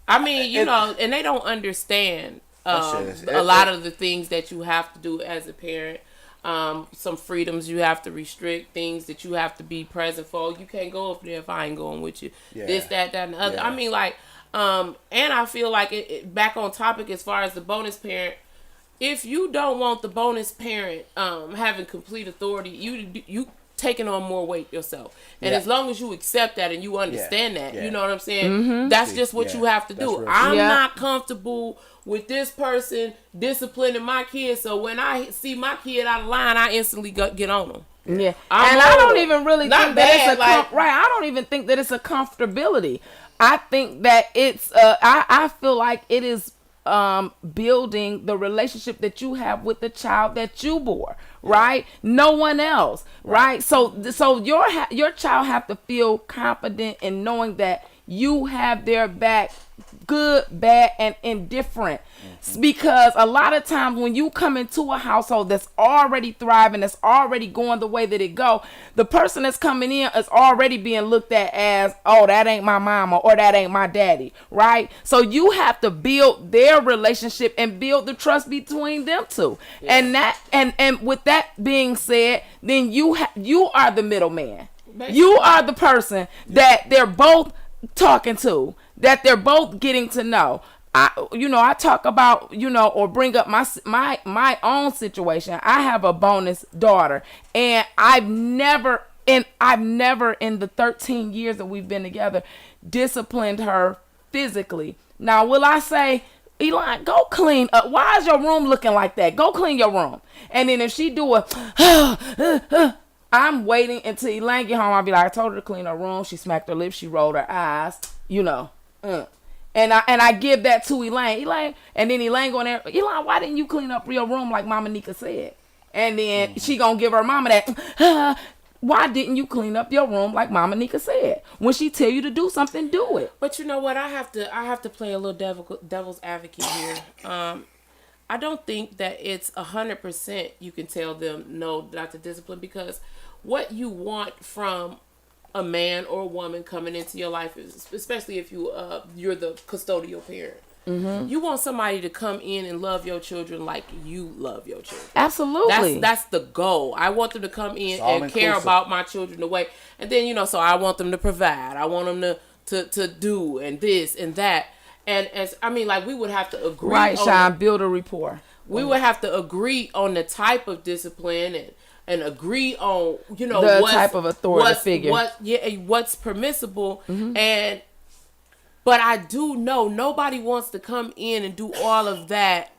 I mean, you It- know, and they don't understand shit is- a lot of the things that you have to do as a parent. Some freedoms you have to restrict, things that you have to be present for. You can't go up there if I ain't going with you. Yeah. This, that, and the other. Yeah. I mean, like, and I feel like it back on topic as far as the bonus parent. If you don't want the bonus parent having complete authority, you taking on more weight yourself. And Yeah. as long as you accept that and you understand that, Yeah. you know what I'm saying? That's just what Yeah. you have to That's do. real I'm Yeah. not comfortable with this person disciplining my kid, so when I see my kid out of line, I instantly get on them. Yeah, I'm and I don't old. even really Not think that it's bad, a like- right. I don't even think that it's a comfortability. I think that it's. I feel like it is building the relationship that you have with the child that you bore. Right, no one else. Right, so your child have to feel confident in knowing that you have their back, good, bad, and indifferent. Because a lot of times when you come into a household that's already thriving, that's already going the way that it go, the person that's coming in is already being looked at as, oh, that ain't my mama or that ain't my daddy, right? So you have to build their relationship and build the trust between them two. Yeah. And that and with that being said, then you are the middleman. You are the person that they're both talking to, that they're both getting to know. I talk about, or bring up my own situation. I have a bonus daughter, and I've never in the 13 years that we've been together disciplined her physically. Now, will I say, Elon, go clean up? Why is your room looking like that? Go clean your room. And then if she do I'm waiting until Elaine get home. I'll be like, I told her to clean her room. She smacked her lips. She rolled her eyes. And I give that to Elaine, and then Elaine going there, Elaine, why didn't you clean up your room like Mama Nika said? And then she gonna give her mama that, why didn't you clean up your room like Mama Nika said? When she tell you to do something, do it. But you know what? I have to play a little devil's advocate here. I don't think that it's 100% you can tell them no, not to discipline, because what you want from a man or a woman coming into your life, especially if you're the custodial parent. Mm-hmm. You want somebody to come in and love your children like you love your children. Absolutely. That's the goal. I want them to come in and care about my children the way, and then so I want them to provide. I want them to do and this and that. And as I mean, like we would have to agree. Right, Sean, build a rapport. We would have to agree on the type of discipline and agree on the type of authority figure. What's permissible but I do know nobody wants to come in and do all of that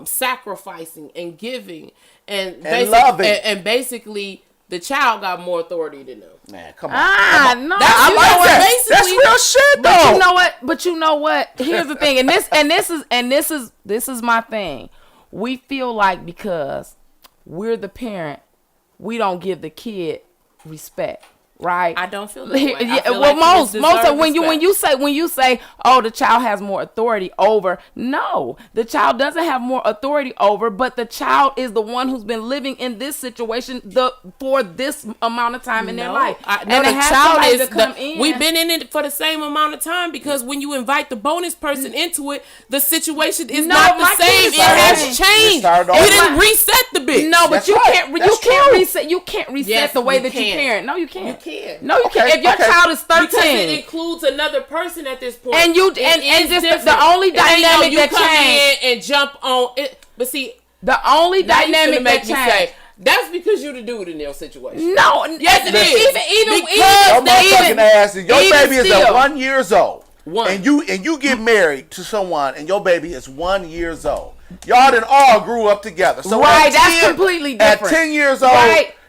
sacrificing and giving and loving. And basically the child got more authority than them. Man, come on. No. I like that. That's real shit, though. But you know what? Here's the thing, and this is my thing. We feel like because we're the parent, we don't give the kid respect. Right. I don't feel that way. Most of when you say, oh, the child has more authority over. No, the child doesn't have more authority over, but the child is the one who's been living in this situation for this amount of time in their life. We've been in it for the same amount of time because when you invite the bonus person into it, the situation is not the same. It has changed. You didn't reset the bitch. No, but you can't reset the way that you parent. No, you can't. No, you can't. If your child is 13, because it includes another person at this point, and just the only dynamic that changed and jump on it. But see, the only dynamic that changed. That's because you the dude in their situation. No, yes, it is. Your baby is 1 year old, and you get married to someone, and your baby is 1 year old. Y'all done all grew up together. So that's completely different. At 10 years old,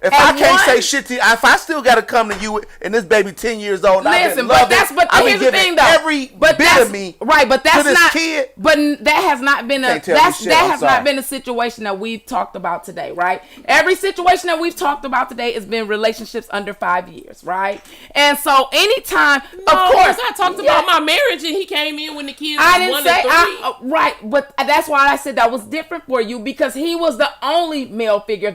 if I can't say shit to you, if I still got to come to you and this baby 10 years old, listen, but here's the thing though. Every bit of me, but that's to this not. Kid, but that has not been not been a situation that we've talked about today, right? Every situation that we've talked about today has been relationships under 5 years, right? And so anytime, of course, I talked about my marriage and he came in when the kids was 1 and 3. Right, but that's why I said that was different for you because he was the only male figure.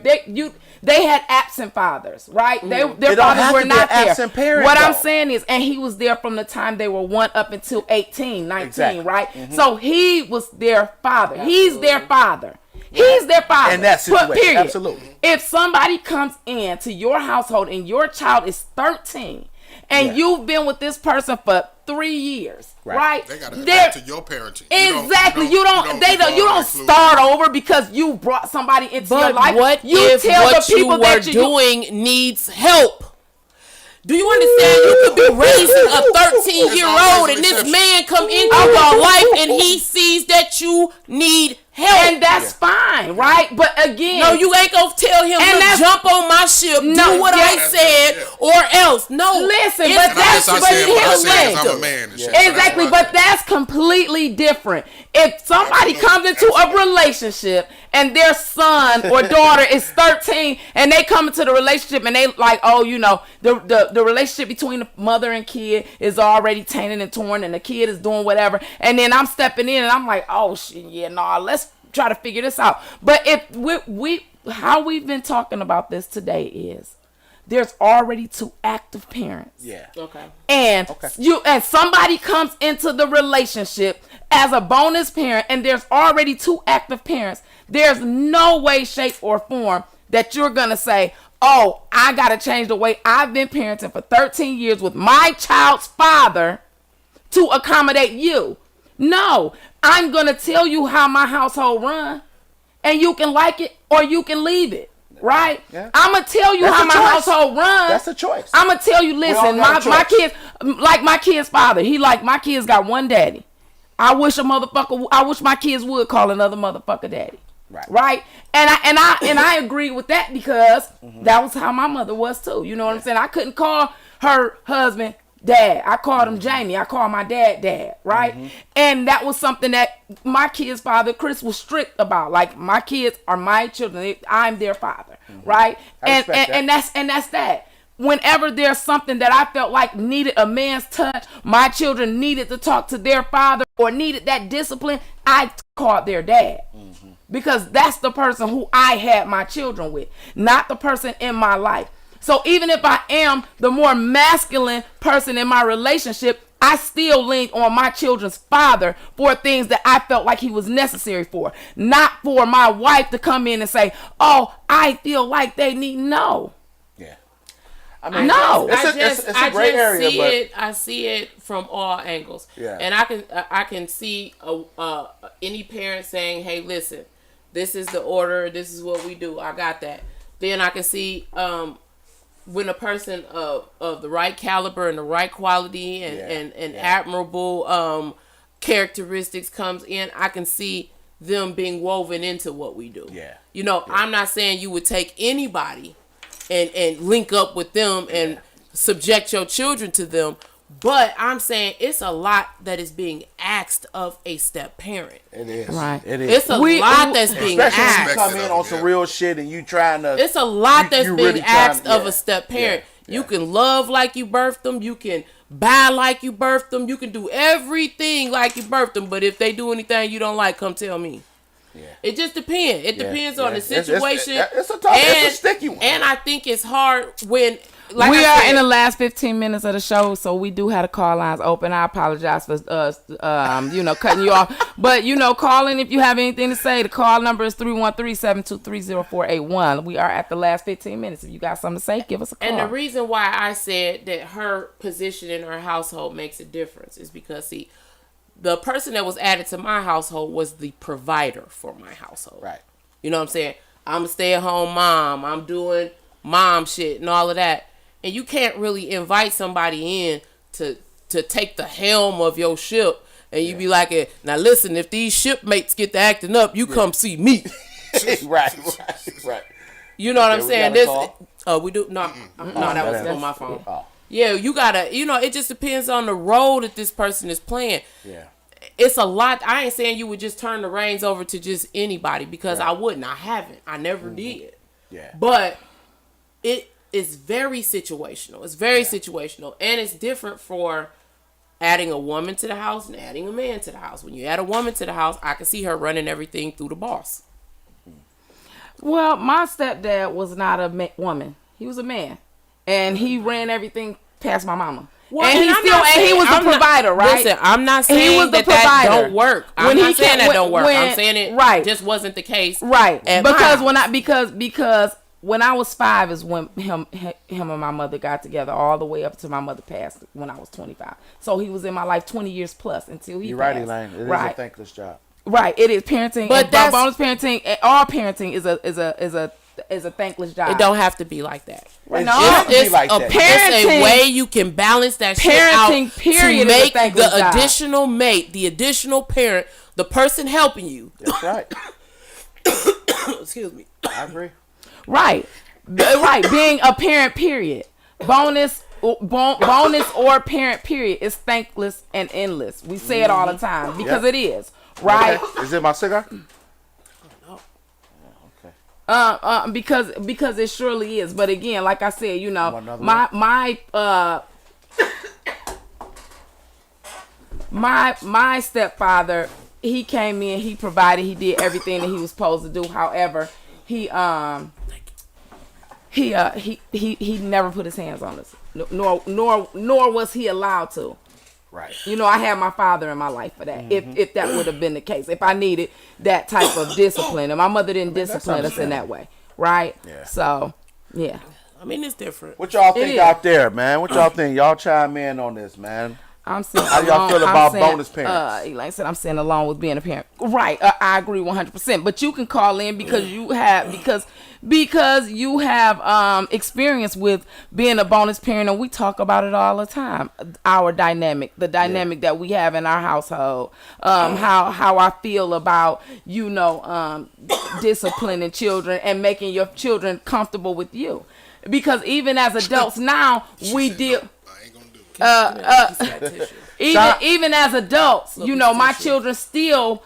They had absent fathers, right? Their fathers were not there. Parent, what I'm saying is, and he was there from the time they were 1 up until 18, 19, exactly. Right? Mm-hmm. So he was their father. Absolutely. He's their father. He's their father. In that situation, period. Absolutely. If somebody comes into your household and your child is 13 and you've been with this person for 3 years, right? They gotta adapt to your parenting. Exactly. You don't start over because you brought somebody into your life. What if what you were doing needs help? Do you understand? You could be raising a 13-year-old and this man come into your life and he sees that you need help. And that's fine, right? But again... No, you ain't gonna tell him to jump on my ship, do what I said, or else. No. Listen, but that's... I'm a man. Exactly, but that's completely different. If somebody comes into a relationship and their son or daughter is 13 and they come into the relationship and they like, oh, the relationship between the mother and kid is already tainted and torn and the kid is doing whatever, and then I'm stepping in and I'm like, oh shit, let's try to figure this out. But if how we've been talking about this today is there's already 2 active parents. Yeah. Okay. And somebody comes into the relationship as a bonus parent and there's already 2 active parents. There's no way, shape, or form that you're gonna say, oh, I gotta change the way I've been parenting for 13 years with my child's father to accommodate you. No, I'm gonna tell you how my household run, and you can like it or you can leave it. Right? Yeah. I'm going to tell you how my household runs. That's a choice. I'm going to tell you, listen, my kids, like my kid's father, my kids got one daddy. I wish my kids would call another motherfucker daddy. Right? And I agree with that because that was how my mother was too. You know what I'm saying? I couldn't call her husband Dad. I called him Jamie. I called my dad, right? Mm-hmm. And that was something that my kid's father, Chris, was strict about. Like, my kids are my children. I'm their father, right? And that's that. Whenever there's something that I felt like needed a man's touch, my children needed to talk to their father or needed that discipline, I called their dad. Because that's the person who I had my children with, not the person in my life. So even if I am the more masculine person in my relationship, I still leaned on my children's father for things that I felt like he was necessary for. Not for my wife to come in and say, oh, I feel like they need. No. Yeah. No. It's a gray area, I see it from all angles. Yeah. And I can see any parent saying, hey, listen, this is the order. This is what we do. I got that. Then I can see when a person of the right caliber and the right quality and admirable characteristics comes in, I can see them being woven into what we do. Yeah. You know, I'm not saying you would take anybody and link up with them and subject your children to them, but I'm saying it's a lot that is being asked of a step parent. It is. Right. It is. It's a lot that's being Especially when you asked. come in on some real shit and you trying to. It's a lot that's you being really asked trying- of a step parent. Yeah. You can love like you birthed them. You can buy like you birthed them. You can do everything like you birthed them. But if they do anything you don't like, come tell me. Yeah. It just depends. It depends on the situation. It's a tough, it's a sticky one. And I think it's hard when We are in the last 15 minutes of the show, so we do have the call lines open. I apologize for cutting you off. But, call in if you have anything to say. The call number is 313-723-0481. We are at the last 15 minutes. If you got something to say, give us a call. And the reason why I said that her position in her household makes a difference is because, see, the person that was added to my household was the provider for my household. Right. You know what I'm saying? I'm a stay-at-home mom. I'm doing mom shit and all of that. And you can't really invite somebody in to take the helm of your ship. And you be like, now listen, if these shipmates get to acting up, you come see me. right. You know what I'm saying? This. We do. No, that was on my phone. Oh. Yeah, you gotta. it just depends on the role that this person is playing. Yeah. It's a lot. I ain't saying you would just turn the reins over to just anybody because I wouldn't. I haven't. I never did. Yeah. But it is very situational. It's very situational. And it's different for adding a woman to the house and adding a man to the house. When you add a woman to the house, I can see her running everything through the boss. Well, my stepdad was not a woman. He was a man. And he ran everything past my mama. Well, and he was the provider, right? Listen, I'm not saying he was the that provider. Don't work. I'm not saying that don't work. I'm saying it just wasn't the case. Right. Because because when I was 5 is when him and my mother got together all the way up to my mother passed when I was 25. So he was in my life 20 years plus until he You're passed. right, Elaine. It is a thankless job. Right. It is parenting. But that's bonus parenting. All parenting is a thankless job. It don't have to be like that. It's a way you can balance that shit out to make the additional mate, the additional parent, the person helping you. That's right. Excuse me. I agree. Right. Being a parent, period. Bonus or parent, period, is thankless and endless. We say it all the time because it is. Right? Okay. Is it my cigar? Because it surely is. But again, like I said, my stepfather, he came in, he provided, he did everything that he was supposed to do. However, he never put his hands on us, nor was he allowed to. Right. I had my father in my life for that. If that would have been the case, if I needed that type of discipline, and my mother didn't discipline us in that way, right? Yeah. So, yeah. I mean, it's different. What y'all think out there, man? What y'all think? Y'all chime in on this, man. I'm saying, how y'all feel about bonus parents? Elaine said, I'm saying along with being a parent. Right. I agree 100%. But you can call in because you have experience with being a bonus parent, and we talk about it all the time. Our dynamic, the dynamic that we have in our household, how I feel about disciplining children and making your children comfortable with you, because even as adults now we deal. Even as adults, my children still,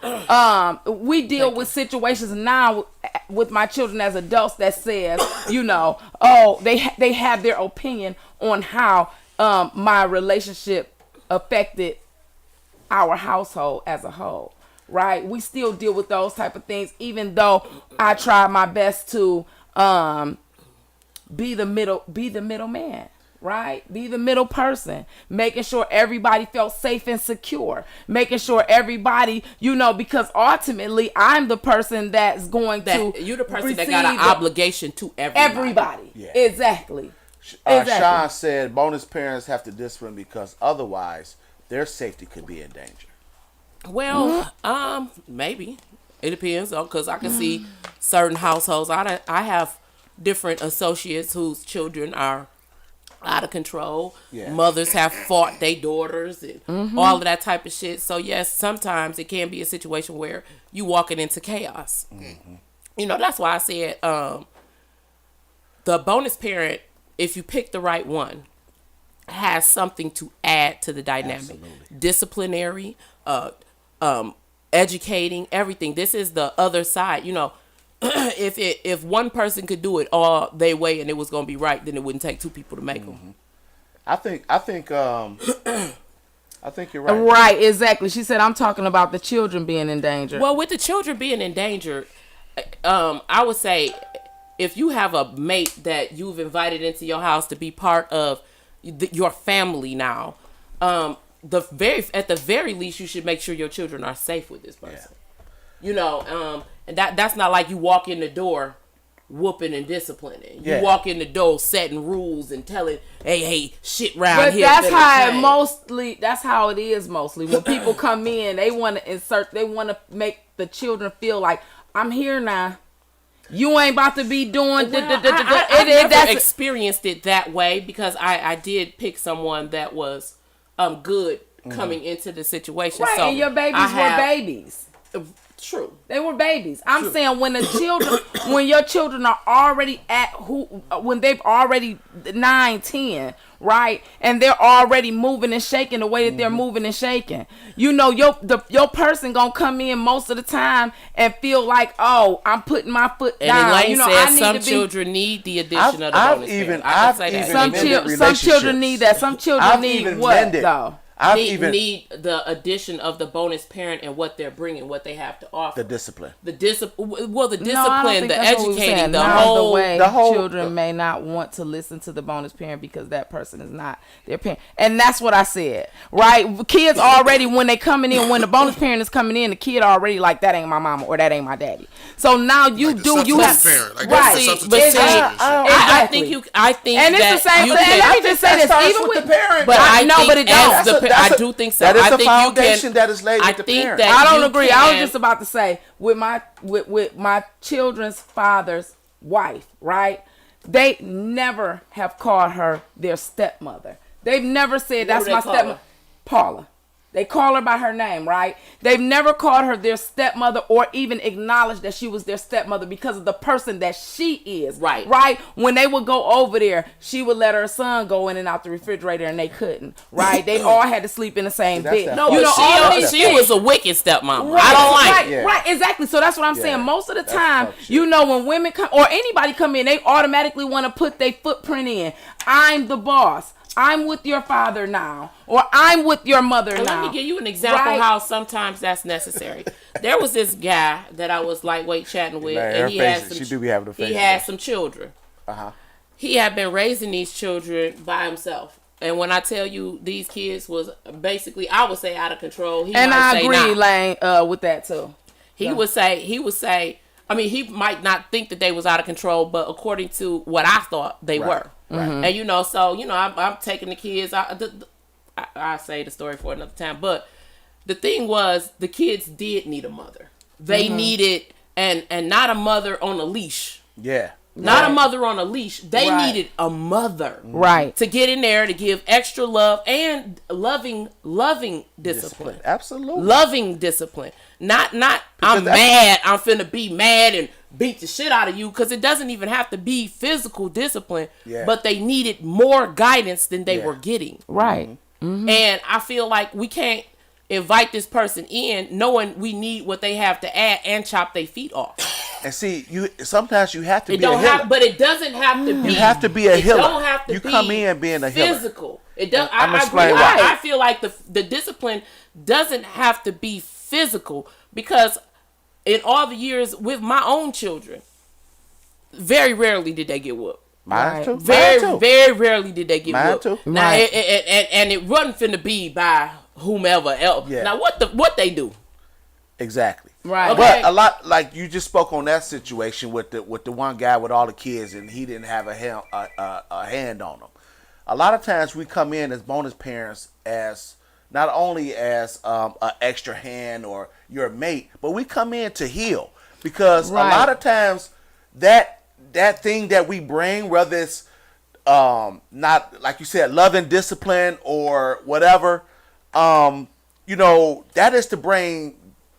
we deal with situations now with my children as adults that says, they have their opinion on how my relationship affected our household as a whole, right? We still deal with those type of things, even though I try my best to be the middleman. Right? Be the middle person, making sure everybody felt safe and secure, making sure everybody, because ultimately I'm the person that's going to. You're the person that got an obligation to everybody. Yeah. Exactly. Sean said bonus parents have to discipline because otherwise their safety could be in danger. Well, maybe. It depends on, because I can see certain households. I have different associates whose children are out of control. Yeah. Mothers have fought their daughters and all of that type of shit. So yes, sometimes it can be a situation where you walking into chaos. That's why I said the bonus parent, if you pick the right one, has something to add to the dynamic. Absolutely. Disciplinary, educating, everything. This is the other side. If one person could do it all their way and it was going to be right, then it wouldn't take two people to make them. I think you're right. Right, exactly. She said, I'm talking about the children being in danger. Well, with the children being in danger, I would say if you have a mate that you've invited into your house to be part of your family now, at the very least, you should make sure your children are safe with this person. Yeah. And that's not like you walk in the door whooping and disciplining. You walk in the door setting rules and telling, hey, shit round here. But that's how it is mostly. When people come in, they want to make the children feel like, I'm here now. You ain't about to be doing. I never experienced it that way because I did pick someone that was good coming into the situation. Right, so and your babies were babies. True. They were babies. I'm saying when when your children are already when they've already 9, 10, right? And they're already moving and shaking the way that they're moving and shaking. Your person gonna come in most of the time and feel like, oh, I'm putting my foot down. And Elaine said some children need the addition of the bonus parent. Some children need that. Some children need what though? Need the addition of the bonus parent and what they're bringing, what they have to offer. The discipline. The discipline, the educating, the way children may not want to listen to the bonus parent because that person is not their parent. And that's what I said, right? Kids already, when they coming in, when the bonus parent is coming in, the kid already like, that ain't my mama or that ain't my daddy. So now you have parent, like I think and it's the same thing. Let me just say this, even with the parent, but it don't. I do think so. That is the foundation that is laid with the parent. I don't agree. I was just about to say with my children's father's wife, right? They never have called her their stepmother. They've never said that's my stepmother. Paula. They call her by her name, right? They've never called her their stepmother or even acknowledged that she was their stepmother because of the person that she is. Right. Right? When they would go over there, she would let her son go in and out the refrigerator and they couldn't. Right? They all had to sleep in the same bed. No, she was a wicked stepmama. Right. I don't like it. Right, exactly. So that's what I'm saying. Most of the time, when women come or anybody come in, they automatically want to put their footprint in. I'm the boss. I'm with your father now, or I'm with your mother now. Let me give you an example how sometimes that's necessary. There was this guy that I was lightweight chatting with, and he had some children. He had been raising these children by himself. And when I tell you these kids was basically, I would say out of control. I agree, Lane, with that too. He would say, I mean, he might not think that they was out of control, but according to what I thought they were. Right. And I'm taking the kids. I say the story for another time, but the thing was, the kids did need a mother. They needed and not a mother on a leash. Yeah. Not a mother on a leash. They needed a mother. Right. To get in there to give extra love and loving discipline. Absolutely. Loving discipline. Not I'm mad, I'm finna be mad and beat the shit out of you, because it doesn't even have to be physical discipline, but they needed more guidance than they were getting. Right. And I feel like we can't invite this person in knowing we need what they have to add and chop their feet off. And see, sometimes you have to be a healer. But it doesn't have to be. You have to be a healer. Don't have to you be come in being a healer. Physical. It does. I agree. I feel like the discipline doesn't have to be physical, because in all the years with my own children, very rarely did they get whooped. Mine Right. too. Mine Very, too. very rarely did they get Mine whooped. too. Now, Right. and it wasn't finna be by whomever else. Yeah. Now, what they do? Exactly. Right. Okay. But a lot, like you just spoke on that situation with the one guy with all the kids, and he didn't have a hand on them. A lot of times we come in as bonus parents as not only as an extra hand or your mate, but we come in to heal, because Right. a lot of times that thing that we bring, whether it's not like you said, love and discipline or whatever, that is to bring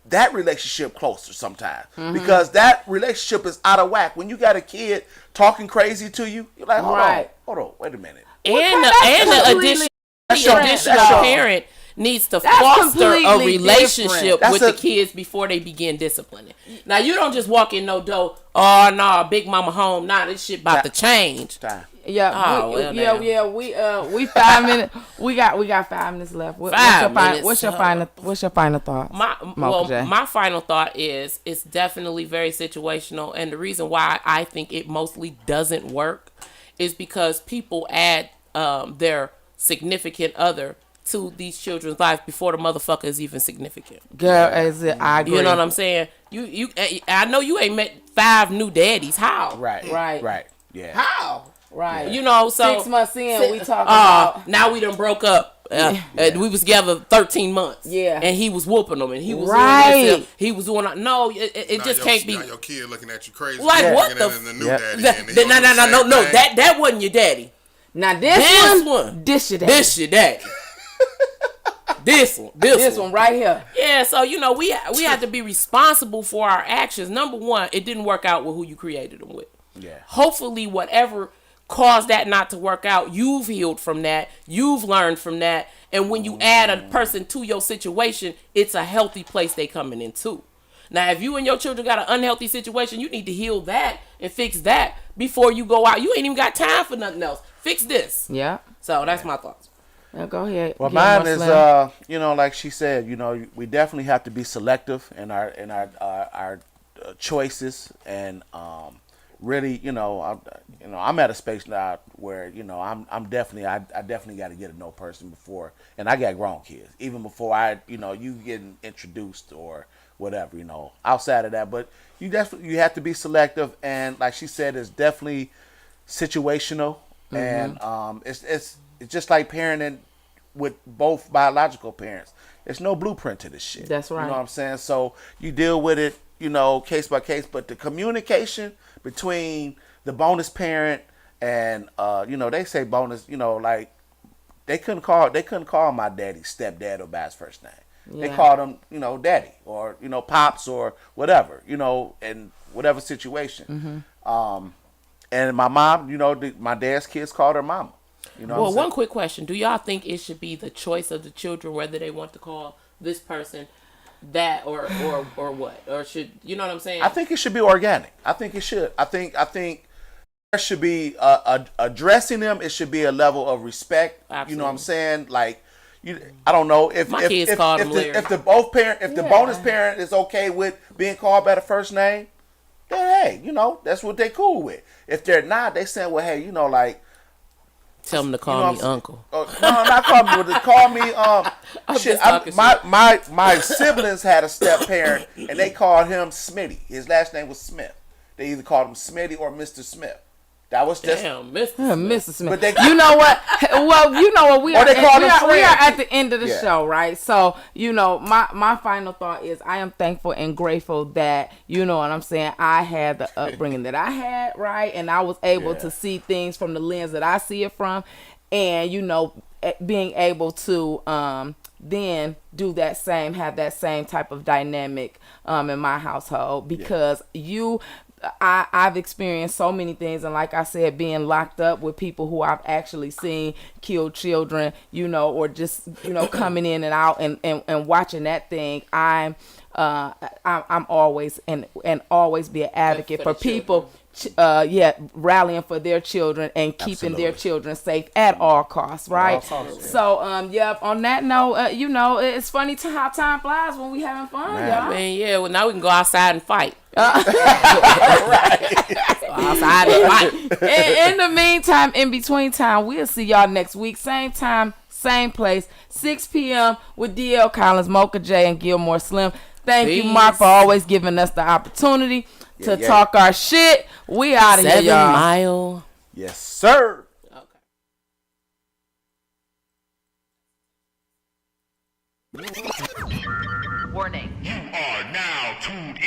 that relationship closer sometimes, because that relationship is out of whack. When you got a kid talking crazy to you, you're like, Right. hold on, wait a minute. And that's the completely additional different. parent needs to That's foster a completely relationship different. with the kids before they begin disciplining. Now, you don't just walk in no door, oh, no, big mama home, nah, this shit about to change. Time. Yeah, Oh, well, damn. we 5 minutes. We got 5 minutes left. What's your final thought? My final thought is it's definitely very situational, and the reason why I think it mostly doesn't work is because people add their significant other to these children's life before the motherfucker is even significant. Girl, I agree. You know what I'm saying? I know you ain't met 5 new daddies. How? Right. Yeah. How? Right. You know, so 6 months in, we talking about. now we done broke up. We was together 13 months. Yeah. And he was whooping them, and he was Right. doing this. He was doing no. It Now just your- can't be. Now your kid looking at you crazy. Like, you what bringing the in the new Yep. daddy. That- and he that- gonna do the no. same thing. That wasn't your daddy. Now This this one. one, this your daddy. This your daddy. This one. This one right here. Yeah, so we have to be responsible for our actions. Number one, it didn't work out with who you created them with. Yeah. Hopefully, whatever caused that not to work out, you've healed from that. You've learned from that. And when you add a person to your situation, it's a healthy place they coming into. Now, if you and your children got an unhealthy situation, you need to heal that and fix that before you go out. You ain't even got time for nothing else. Fix this. Yeah. So that's my thoughts. Now go ahead. Well, Get mine more is, slam. like she said, we definitely have to be selective in our choices, and really, I'm at a space now where I definitely got to get to know a person before, and I got grown kids, even before you getting introduced or whatever, outside of that. But you have to be selective, and like she said, it's definitely situational, and it's just like parenting with both biological parents. There's no blueprint to this shit. That's right. You know what I'm saying? So you deal with it, case by case. But the communication between the bonus parent and they say bonus, like they couldn't call my daddy stepdad or by his first name. Yeah. They called him, daddy or pops or whatever, in whatever situation. And my mom, my dad's kids called her mama. Well, one quick question. Do y'all think it should be the choice of the children whether they want to call this person that or what? Or should, you know what I'm saying? I think it should be organic. I think it should. I think there should be addressing them. It should be a level of respect. Absolutely. You know what I'm saying? Like, I don't know if My kids called him Larry. if the bonus parent is okay with being called by the first name, then hey, that's what they cool with. If they're not, they saying, well, hey, like. Tell them to call me uncle. No, not call me. But call me. Shit, talking my siblings had a step parent, and they called him Smitty. His last name was Smith. They either called him Smitty or Mr. Smith. That was just. Damn, Mr. Mr. Smith. But they- you know what? Well, you know what? We Or are they call them we are friends. at the end of the Yeah. show, right? So, my final thought is I am thankful and grateful that, you know what I'm saying, I had the upbringing that I had, right? And I was able to see things from the lens that I see it from. And, being able to then do that same, have that same type of dynamic in my household, because I've experienced so many things, and like I said, being locked up with people who I've actually seen kill children, or just coming in and out and watching that thing. I'm always and always be an advocate for the people. Rallying for their children and keeping their children safe at all costs, right? all costs, yeah. So, on that note, it's funny how time flies when we having fun, y'all. Man, yeah, well, now we can go outside and fight. Outside and fight. In the meantime, in between time, we'll see y'all next week. Same time, same place. 6 p.m. with DL Collins, Mocha J, and Gilmore Slim. Thank you, Mark, for always giving us the opportunity to talk our shit. We out of here, 7 y'all. Mile. Yes, sir. You are now tuned